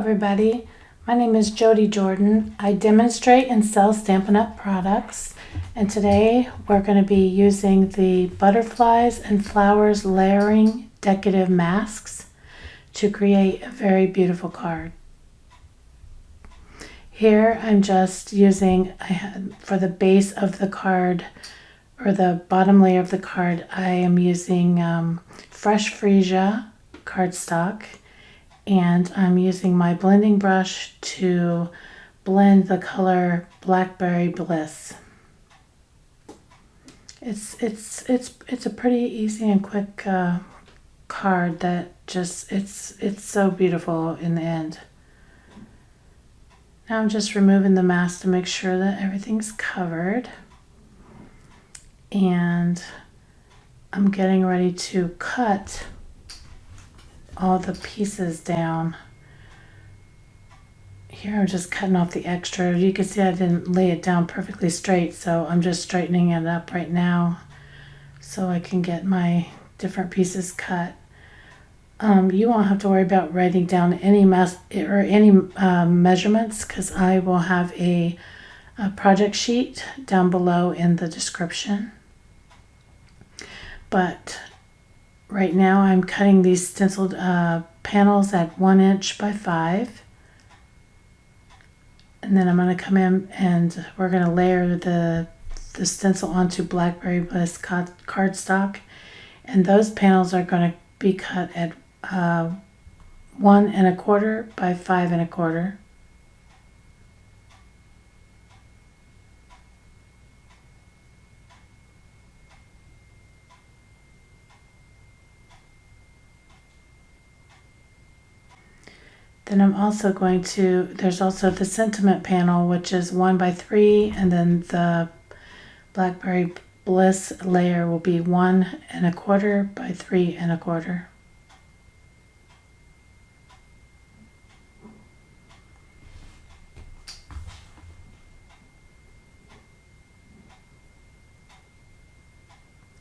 everybody. My name is Jodie Jordan. I demonstrate and sell Stampin' Up! Products, and today we're going to be using the butterflies and flowers layering decorative masks to create a very beautiful card. Here I'm just using, for the base of the card, or the bottom layer of the card, I am using fresh freesia cardstock, and I'm using my blending brush to blend the color Blackberry Bliss. It's a pretty easy and quick card that just it's so beautiful in the end. Now I'm just removing the mask to make sure that everything's covered, and I'm getting ready to cut all the pieces down. Here I'm just cutting off the extra. You can see I didn't lay it down perfectly straight, so I'm just straightening it up right now so I can get my different pieces cut. You won't have to worry about writing down any measurements, because I will have a project sheet down below in the description. But right now I'm cutting these stenciled panels at 1 inch by 5. And then I'm going to come in and we're going to layer the stencil onto Blackberry Bliss cardstock. And those panels are going to be cut at 1 1/4 by 5 1/4. Then I'm also going to, there's also the sentiment panel, which is 1 by 3, and then the Blackberry Bliss layer will be 1 1/4 by 3 1/4.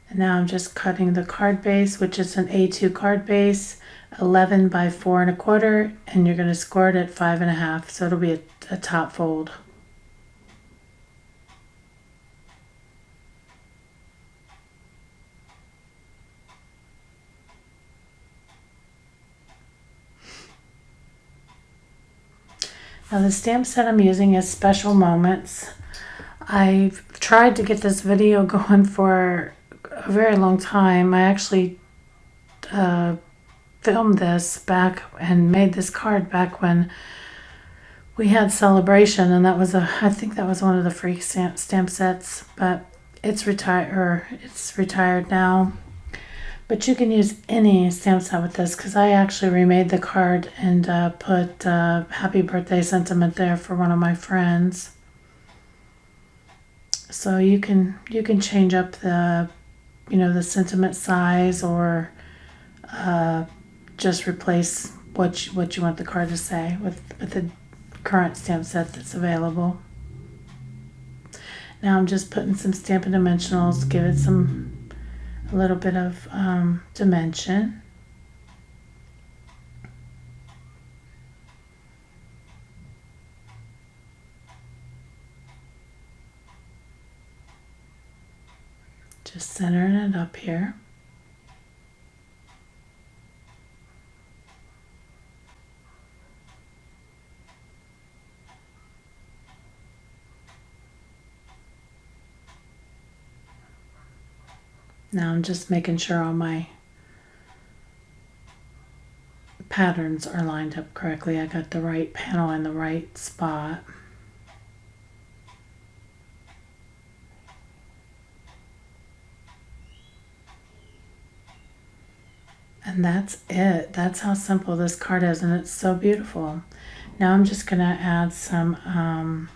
And now I'm just cutting the card base, which is an A2 card base, 11 by 4 1/4, and you're going to score it at 5 1/2, so it'll be a top fold. Now the stamp set I'm using is Special Moments. I've tried to get this video going for a very long time. I actually filmed this back and made this card back when we had Celebration, and that was I think that was one of the free stamp sets, but it's retired now. But you can use any stamp set with this, because I actually remade the card and put happy birthday sentiment there for one of my friends. So you can change up the the sentiment size, or just replace what you want the card to say with the current stamp set that's available. Now I'm just putting some Stampin' Dimensionals to give it a little bit of dimension. Just centering it up here. Now I'm just making sure all my patterns are lined up correctly. I got the right panel in the right spot. And that's it. That's how simple this card is, and it's so beautiful. Now I'm just going to add some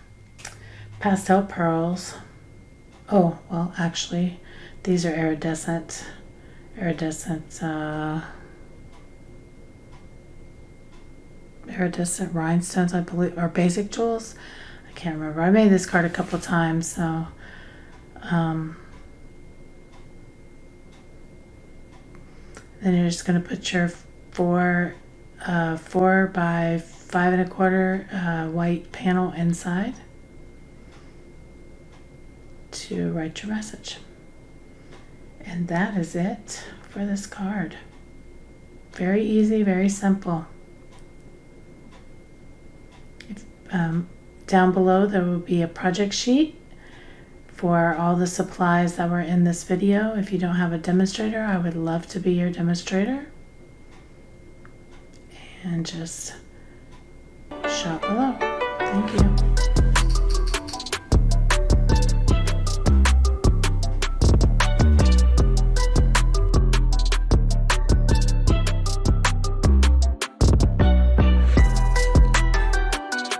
pastel pearls. Oh, well, actually, these are iridescent rhinestones, I believe, or basic jewels. I can't remember. I made this card a couple of times, so then you're just going to put your 4 by 5 1/4 white panel inside to write your message. And that is it for this card. Very easy, very simple. Down below there will be a project sheet for all the supplies that were in this video. If you don't have a demonstrator, I would love to be your demonstrator. And just shop below. Thank you.